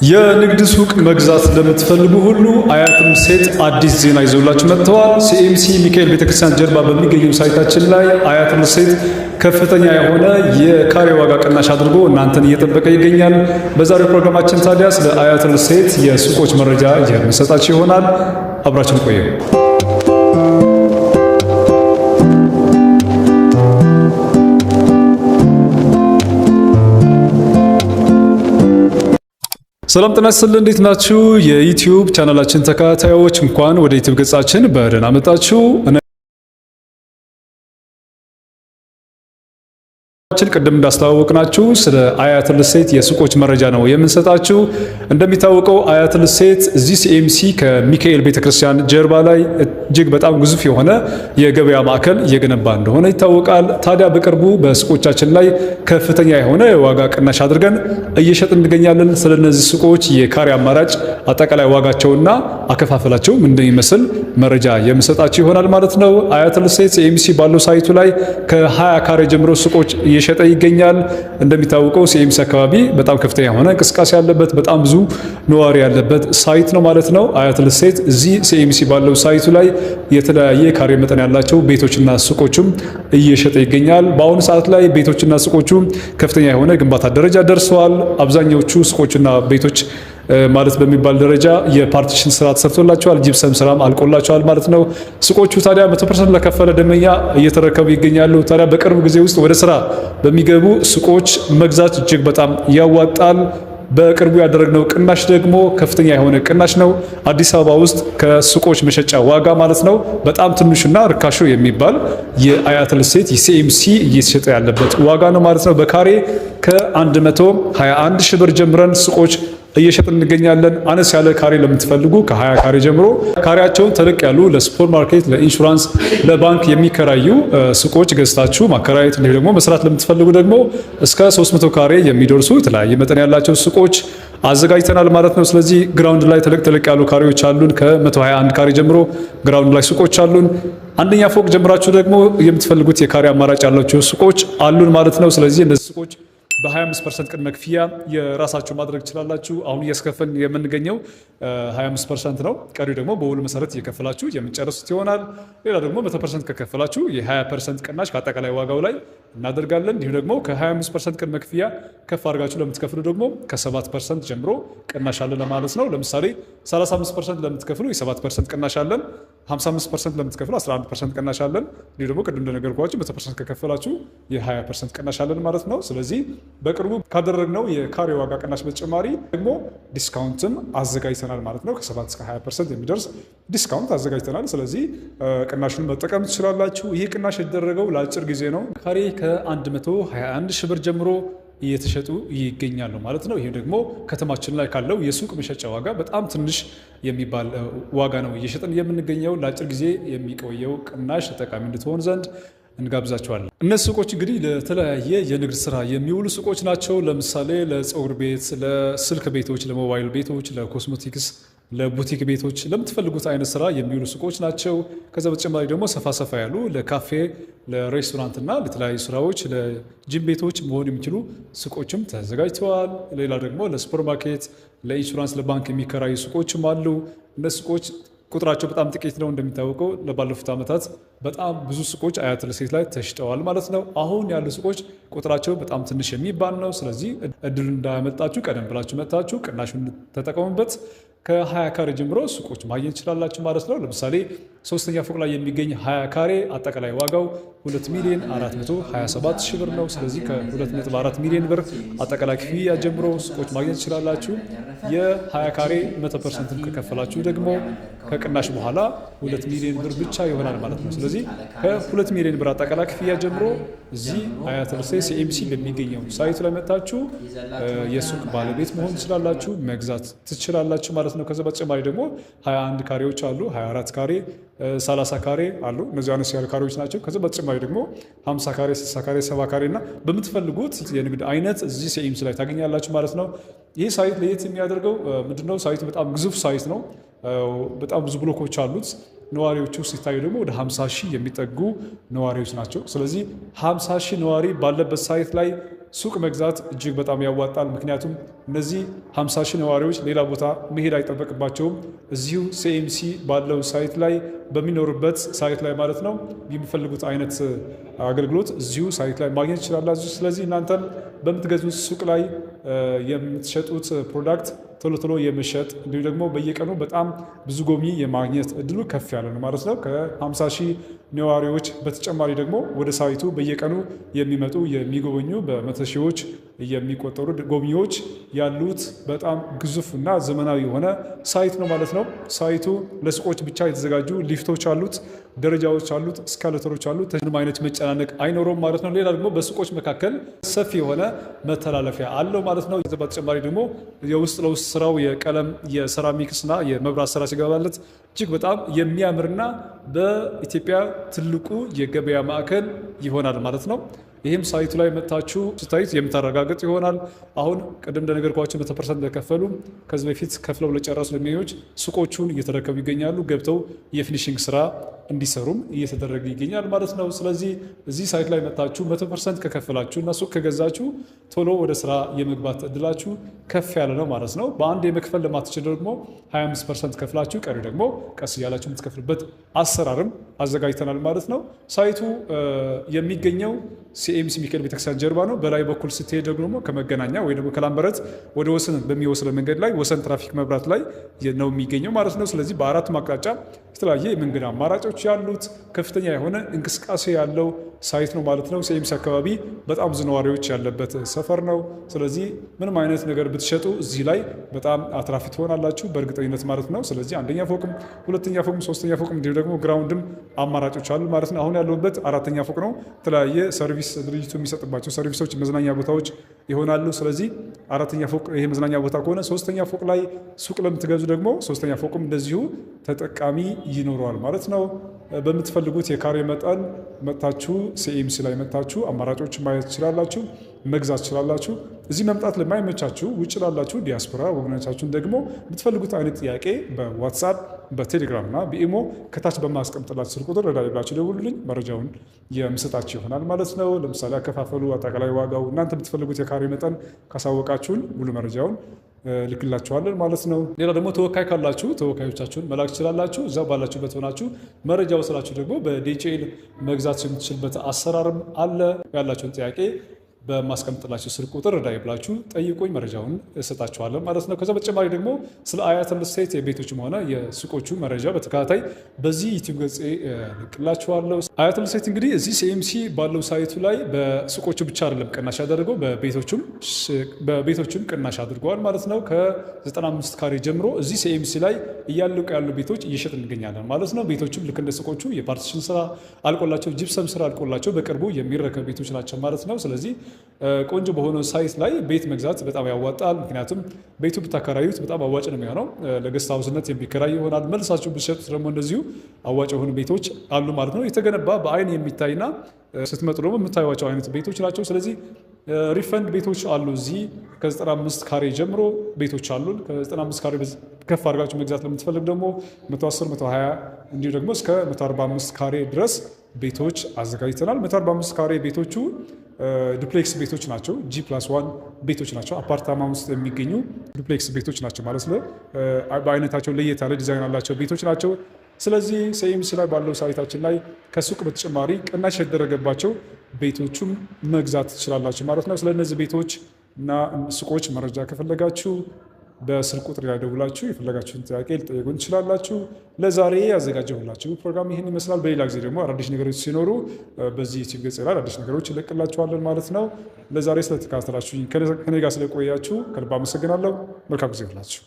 የንግድ ሱቅ መግዛት ለምትፈልጉ ሁሉ አያት ሪል ስቴት አዲስ ዜና ይዘውላችሁ መጥተዋል። ሲኤምሲ ሚካኤል ቤተክርስቲያን ጀርባ በሚገኘው ሳይታችን ላይ አያት ሪል ስቴት ከፍተኛ የሆነ የካሬ ዋጋ ቅናሽ አድርጎ እናንተን እየጠበቀ ይገኛል። በዛሬው ፕሮግራማችን ታዲያ ስለ አያት ሪል ስቴት የሱቆች መረጃ የምንሰጣችሁ ይሆናል። አብራችን ቆዩ። ሰላም ጤና ይስጥልኝ። እንዴት ናችሁ? የዩቲዩብ ቻናላችን ተከታታዮች እንኳን ወደ ዩቲዩብ ገጻችን በደህና መጣችሁ። ቅድም እንዳስተዋወቅናችሁ ስለ አያት ሪል ስቴት የሱቆች መረጃ ነው የምንሰጣችሁ። እንደሚታወቀው አያት ሪል ስቴት እዚህ ሲኤምሲ ከሚካኤል ቤተክርስቲያን ጀርባ ላይ እጅግ በጣም ግዙፍ የሆነ የገበያ ማዕከል እየገነባ እንደሆነ ይታወቃል። ታዲያ በቅርቡ በሱቆቻችን ላይ ከፍተኛ የሆነ የዋጋ ቅናሽ አድርገን እየሸጥን እንገኛለን። ስለነዚህ ሱቆች የካሬ አማራጭ፣ አጠቃላይ ዋጋቸውና አከፋፈላቸው ምን እንደሚመስል መረጃ የምንሰጣችሁ ይሆናል ማለት ነው። አያት ሪል ስቴት ሲኤምሲ ባለው ሳይቱ ላይ ከ20 ካሬ ጀምሮ ሱቆች እየሸጠ ይገኛል። እንደሚታወቀው ሲኤምሲ አካባቢ በጣም ከፍተኛ የሆነ እንቅስቃሴ ያለበት በጣም ብዙ ነዋሪ ያለበት ሳይት ነው ማለት ነው። አያት ሪል ስቴት እዚህ ሲኤምሲ ባለው ሳይቱ ላይ የተለያየ ካሬ መጠን ያላቸው ቤቶችና ሱቆችም እየሸጠ ይገኛል። በአሁኑ ሰዓት ላይ ቤቶችና ሱቆቹ ከፍተኛ የሆነ ግንባታ ደረጃ ደርሰዋል። አብዛኛዎቹ ሱቆችና ቤቶች ማለት በሚባል ደረጃ የፓርቲሽን ስራ ተሰርቶላቸዋል። ጂፕሰም ስራም አልቆላቸዋል ማለት ነው። ሱቆቹ ታዲያ 100% ለከፈለ ደንበኛ እየተረከቡ ይገኛሉ። ታዲያ በቅርብ ጊዜ ውስጥ ወደ ስራ በሚገቡ ሱቆች መግዛት እጅግ በጣም ያዋጣል። በቅርቡ ያደረግነው ቅናሽ ደግሞ ከፍተኛ የሆነ ቅናሽ ነው። አዲስ አበባ ውስጥ ከሱቆች መሸጫ ዋጋ ማለት ነው በጣም ትንሹና ርካሹ የሚባል የአያት ሪል ስቴት የሲኤምሲ እየተሸጠ ያለበት ዋጋ ነው ማለት ነው። በካሬ ከ121 ሺህ ብር ጀምረን ሱቆች እየሸጥን እንገኛለን። አነስ ያለ ካሬ ለምትፈልጉ ከ20 ካሬ ጀምሮ ካሬያቸው ተለቅ ያሉ ለሱፐር ማርኬት፣ ለኢንሹራንስ፣ ለባንክ የሚከራዩ ሱቆች ገዝታችሁ ማከራየት እንዲሁ ደግሞ መስራት ለምትፈልጉ ደግሞ እስከ 300 ካሬ የሚደርሱ የተለያየ መጠን ያላቸው ሱቆች አዘጋጅተናል ማለት ነው። ስለዚህ ግራውንድ ላይ ተለቅ ያሉ ካሬዎች አሉን። ከ121 ካሬ ጀምሮ ግራውንድ ላይ ሱቆች አሉን። አንደኛ ፎቅ ጀምራችሁ ደግሞ የምትፈልጉት የካሬ አማራጭ ያላቸው ሱቆች አሉን ማለት ነው። ስለዚህ እነዚህ ሱቆች በ25% ቅድመ ክፍያ የራሳችሁ ማድረግ ትችላላችሁ። አሁን እያስከፈልን የምንገኘው 25% ነው። ቀሪው ደግሞ በውል መሰረት እየከፈላችሁ የምንጨርሱት ይሆናል። ሌላ ደግሞ 100% ከከፈላችሁ የ20% ቅናሽ ከአጠቃላይ ዋጋው ላይ እናደርጋለን። እንዲሁ ደግሞ ከ25% ቅድመ ክፍያ ከፍ አድርጋችሁ ለምትከፍሉ ደግሞ ከ7% ጀምሮ ቅናሽ አለን ማለት ነው። ለምሳሌ 35% ለምትከፍሉ የ7% ቅናሽ አለን። 55% ለምትከፍሉ 11% ቅናሽ አለን። እንዲሁ ደግሞ ቅድም እንደነገርኳችሁ 100% ከከፈላችሁ የ20% ቅናሽ አለን ማለት ነው። ስለዚህ በቅርቡ ካደረግነው የካሬ ዋጋ ቅናሽ በተጨማሪ ደግሞ ዲስካውንትም አዘጋጅተናል ማለት ነው። ከ7 እስከ 20% የሚደርስ ዲስካውንት አዘጋጅተናል። ስለዚህ ቅናሹን መጠቀም ትችላላችሁ። ይህ ቅናሽ የተደረገው ለአጭር ጊዜ ነው። ካሬ ከ121 ሺህ ብር ጀምሮ እየተሸጡ ይገኛሉ ማለት ነው። ይህ ደግሞ ከተማችን ላይ ካለው የሱቅ መሸጫ ዋጋ በጣም ትንሽ የሚባል ዋጋ ነው እየሸጥን የምንገኘው። ለአጭር ጊዜ የሚቆየው ቅናሽ ተጠቃሚ እንድትሆን ዘንድ እንጋብዛቸዋለን። እነዚህ ሱቆች እንግዲህ ለተለያየ የንግድ ስራ የሚውሉ ሱቆች ናቸው። ለምሳሌ ለፀጉር ቤት፣ ለስልክ ቤቶች፣ ለሞባይል ቤቶች፣ ለኮስሞቲክስ፣ ለቡቲክ ቤቶች ለምትፈልጉት አይነት ስራ የሚውሉ ሱቆች ናቸው። ከዛ በተጨማሪ ደግሞ ሰፋ ሰፋ ያሉ ለካፌ፣ ለሬስቶራንትና ለተለያዩ ስራዎች፣ ለጂም ቤቶች መሆን የሚችሉ ሱቆችም ተዘጋጅተዋል። ሌላ ደግሞ ለሱፐርማርኬት፣ ለኢንሹራንስ፣ ለባንክ የሚከራዩ ሱቆችም አሉ። እነዚህ ሱቆች ቁጥራቸው በጣም ጥቂት ነው። እንደሚታወቀው ለባለፉት ዓመታት በጣም ብዙ ሱቆች አያት ሪል ስቴት ላይ ተሽጠዋል ማለት ነው። አሁን ያሉ ሱቆች ቁጥራቸው በጣም ትንሽ የሚባል ነው። ስለዚህ እድሉን እንዳያመልጣችሁ ቀደም ብላችሁ መጥታችሁ ቅናሹን ተጠቀሙበት። ከ20 ካሬ ጀምሮ ሱቆች ማግኘት ትችላላችሁ ማለት ነው። ለምሳሌ ሶስተኛ ፎቅ ላይ የሚገኝ 20 ካሬ አጠቃላይ ዋጋው 2,427,000 ብር ነው። ስለዚህ ከ2.4 ሚሊዮን ብር አጠቃላይ ክፍያ ጀምሮ ሱቆች ማግኘት ትችላላችሁ። የ20 ካሬ 100% ከከፈላችሁ ደግሞ ከቅናሽ በኋላ 2 ሚሊዮን ብር ብቻ ይሆናል ማለት ነው። ስለዚህ ከ2 ሚሊዮን ብር አጠቃላይ ክፍያ ጀምሮ እዚህ አያት ሪል ስቴት ሲኤምሲ በሚገኘው ሳይቱ ላይ መጥታችሁ የሱቅ ባለቤት መሆን ትችላላችሁ፣ መግዛት ትችላላችሁ ማለት ነው። ከዛ በተጨማሪ ደግሞ 21 ካሬዎች አሉ፣ 24 ካሬ፣ 30 ካሬ አሉ። እነዚህ አነስ ያሉ ካሬዎች ናቸው። ከዛ በተጨማሪ ደግሞ 50 ካሬ፣ 60 ካሬ፣ 70 ካሬ እና በምትፈልጉት የንግድ አይነት እዚህ ሲኤምሲ ላይ ታገኛላችሁ ማለት ነው። ይህ ሳይት ለየት የሚያደርገው ምንድነው? ሳይቱ በጣም ግዙፍ ሳይት ነው። በጣም ብዙ ብሎኮች አሉት። ነዋሪዎቹ ሲታዩ ደግሞ ወደ 50 ሺህ የሚጠጉ ነዋሪዎች ናቸው። ስለዚህ 50 ሺህ ነዋሪ ባለበት ሳይት ላይ ሱቅ መግዛት እጅግ በጣም ያዋጣል። ምክንያቱም እነዚህ 50 ሺህ ነዋሪዎች ሌላ ቦታ መሄድ አይጠበቅባቸውም። እዚሁ ሲኤምሲ ባለው ሳይት ላይ በሚኖሩበት ሳይት ላይ ማለት ነው የሚፈልጉት አይነት አገልግሎት እዚሁ ሳይት ላይ ማግኘት ይችላላችሁ። ስለዚህ እናንተም በምትገዙት ሱቅ ላይ የምትሸጡት ፕሮዳክት ቶሎ ቶሎ የመሸጥ እንዲሁም ደግሞ በየቀኑ በጣም ብዙ ጎብኚ የማግኘት እድሉ ከፍ ያለ ነው ማለት ነው። ከ50 ሺህ ነዋሪዎች በተጨማሪ ደግሞ ወደ ሳይቱ በየቀኑ የሚመጡ የሚጎበኙ በመቶ ሺዎች የሚቆጠሩ ጎብኚዎች ያሉት በጣም ግዙፍ እና ዘመናዊ የሆነ ሳይት ነው ማለት ነው። ሳይቱ ለሱቆች ብቻ የተዘጋጁ ሊፍቶች አሉት፣ ደረጃዎች አሉት፣ እስካሌተሮች አሉት። ምንም አይነት መጨናነቅ አይኖረውም ማለት ነው። ሌላ ደግሞ በሱቆች መካከል ሰፊ የሆነ መተላለፊያ አለው ማለት ነው። በተጨማሪ ደግሞ የውስጥ ለውስጥ ስራው የቀለም የሴራሚክስና የመብራት ስራ ሲገባለት እጅግ በጣም የሚያምርና በኢትዮጵያ ትልቁ የገበያ ማዕከል ይሆናል ማለት ነው። ይህም ሳይቱ ላይ መጥታችሁ ስታዩት የምታረጋግጥ ይሆናል። አሁን ቅድም እንደነገርኳችሁ 100% እንደከፈሉ ከዚህ በፊት ከፍለው ለጨረሱ ደንበኞች ሱቆቹን እየተረከቡ ይገኛሉ። ገብተው የፊኒሽንግ ስራ እንዲሰሩም እየተደረገ ይገኛል ማለት ነው። ስለዚህ እዚህ ሳይት ላይ መጥታችሁ 100% ከከፈላችሁ እና ሱቅ ከገዛችሁ ቶሎ ወደ ስራ የመግባት እድላችሁ ከፍ ያለ ነው ማለት ነው። በአንድ የመክፈል ለማትችል ደግሞ 25% ከፍላችሁ ቀሪ ደግሞ ቀስ እያላችሁ የምትከፍሉበት አሰራርም አዘጋጅተናል ማለት ነው። ሳይቱ የሚገኘው ሲኤምሲ ሚካኤል ቤተክርስቲያን ጀርባ ነው። በላይ በኩል ስትሄድ ደግሞ ከመገናኛ ወይ ደግሞ ከላምበረት ወደ ወሰን በሚወስደው መንገድ ላይ ወሰን ትራፊክ መብራት ላይ ነው የሚገኘው ማለት ነው። ስለዚህ በአራቱም አቅጣጫ የተለያየ የመንገድ አማራጮች ያሉት ከፍተኛ የሆነ እንቅስቃሴ ያለው ሳይት ነው ማለት ነው። ሲኤምሲ አካባቢ በጣም ብዙ ነዋሪዎች ያለበት ሰፈር ነው። ስለዚህ ምንም አይነት ነገር ብትሸጡ እዚህ ላይ በጣም አትራፊ ትሆናላችሁ በእርግጠኝነት ማለት ነው። ስለዚህ አንደኛ ፎቅም፣ ሁለተኛ ፎቅም፣ ሶስተኛ ፎቅም እንዲሁ ደግሞ ግራውንድም አማራጮች አሉ ማለት ነው። አሁን ያለሁበት አራተኛ ፎቅ ነው። የተለያየ ሰርቪስ ድርጅቱ የሚሰጥባቸው ሰርቪሶች መዝናኛ ቦታዎች ይሆናሉ። ስለዚህ አራተኛ ፎቅ ይሄ መዝናኛ ቦታ ከሆነ ሶስተኛ ፎቅ ላይ ሱቅ ለምትገዙ ደግሞ ሶስተኛ ፎቅም እንደዚሁ ተጠቃሚ ይኖረዋል ማለት ነው። በምትፈልጉት የካሬ መጠን መጥታችሁ ሲኤምሲ ላይ መጥታችሁ አማራጮች ማየት ትችላላችሁ፣ መግዛት ትችላላችሁ። እዚህ መምጣት ለማይመቻችሁ ውጭ ላላችሁ ዲያስፖራ ወገኖቻችሁን ደግሞ የምትፈልጉት አይነት ጥያቄ በዋትሳፕ በቴሌግራም እና በኢሞ ከታች በማስቀምጥላችሁ ስልክ ቁጥር ረዳይብላችሁ ደውሉልኝ፣ መረጃውን የምሰጣችሁ ይሆናል ማለት ነው። ለምሳሌ አከፋፈሉ፣ አጠቃላይ ዋጋው እናንተ የምትፈልጉት የካሬ መጠን ካሳወቃችሁን ሙሉ መረጃውን ልክላችኋለን ማለት ነው። ሌላ ደግሞ ተወካይ ካላችሁ ተወካዮቻችሁን መላክ ትችላላችሁ። እዛው ባላችሁበት ሆናችሁ መረጃ ወስላችሁ ደግሞ በዲጂኤል መግዛት የምትችልበት አሰራርም አለ። ያላችሁን ጥያቄ በማስቀምጥላችሁ ስልክ ቁጥር ረዳይ ብላችሁ ጠይቁኝ፣ መረጃውን እሰጣችኋለን ማለት ነው። ከዛ በተጨማሪ ደግሞ ስለ አያት ሪል ስቴት የቤቶችም ሆነ የሱቆቹ መረጃ በተከታታይ በዚህ ዩቲዩብ ገጽ ልክላችኋለሁ። አያት ሪል ስቴት እንግዲህ እዚህ ሲኤምሲ ባለው ሳይቱ ላይ በሱቆቹ ብቻ አይደለም ቅናሽ ያደረገው በቤቶቹም ቅናሽ አድርገዋል ማለት ነው። ከ95 ካሬ ጀምሮ እዚህ ሲኤምሲ ላይ እያለቁ ያሉ ቤቶች እየሸጥ እንገኛለን ማለት ነው። ቤቶቹም ልክ እንደ ሱቆቹ የፓርቲሽን ስራ አልቆላቸው፣ ጂፕሰም ስራ አልቆላቸው በቅርቡ የሚረከብ ቤቶች ናቸው ማለት ነው። ስለዚህ ቆንጆ በሆነ ሳይት ላይ ቤት መግዛት በጣም ያዋጣል። ምክንያቱም ቤቱ ብታከራዩት በጣም አዋጭ ነው የሚሆነው። ለገስት ሃውስነት የሚከራይ ይሆናል። መልሳችሁ ብትሸጡት ደግሞ እንደዚሁ አዋጭ የሆኑ ቤቶች አሉ ማለት ነው። የተገነባ በአይን የሚታይና ስትመጡ ደግሞ የምታዩዋቸው አይነት ቤቶች ናቸው። ስለዚህ ሪፈንድ ቤቶች አሉ። እዚህ ከ95 ካሬ ጀምሮ ቤቶች አሉን። ከ95 ካሬ ከፍ አድርጋችሁ መግዛት ለምትፈልግ ደግሞ 110፣ 120 እንዲሁ ደግሞ እስከ 145 ካሬ ድረስ ቤቶች አዘጋጅተናል። 145 ካሬ ቤቶቹ ዱፕሌክስ ቤቶች ናቸው። G+1 ቤቶች ናቸው። አፓርታማ ውስጥ የሚገኙ ዱፕሌክስ ቤቶች ናቸው ማለት ነው። በአይነታቸው ለየት ያለ ዲዛይን ያላቸው ቤቶች ናቸው። ስለዚህ ሲኤምሲ ላይ ባለው ሳይታችን ላይ ከሱቅ በተጨማሪ ቅናሽ የተደረገባቸው ቤቶቹም መግዛት ትችላላችሁ ማለት ነው። ስለነዚህ ቤቶች እና ሱቆች መረጃ ከፈለጋችሁ በስልክ ቁጥር ላይ ደውላችሁ የፈለጋችሁን ጥያቄ ልጠይቁን ትችላላችሁ። ለዛሬ ያዘጋጀሁላችሁ ፕሮግራም ይህን ይመስላል። በሌላ ጊዜ ደግሞ አዳዲስ ነገሮች ሲኖሩ በዚህ ዩቲዩብ ገጽ ላይ አዳዲስ ነገሮች ይለቅላችኋለን ማለት ነው። ለዛሬ ስለተከታተላችሁ ከኔ ጋር ስለቆያችሁ ከልብ አመሰግናለሁ። መልካም ጊዜ ይሁንላችሁ።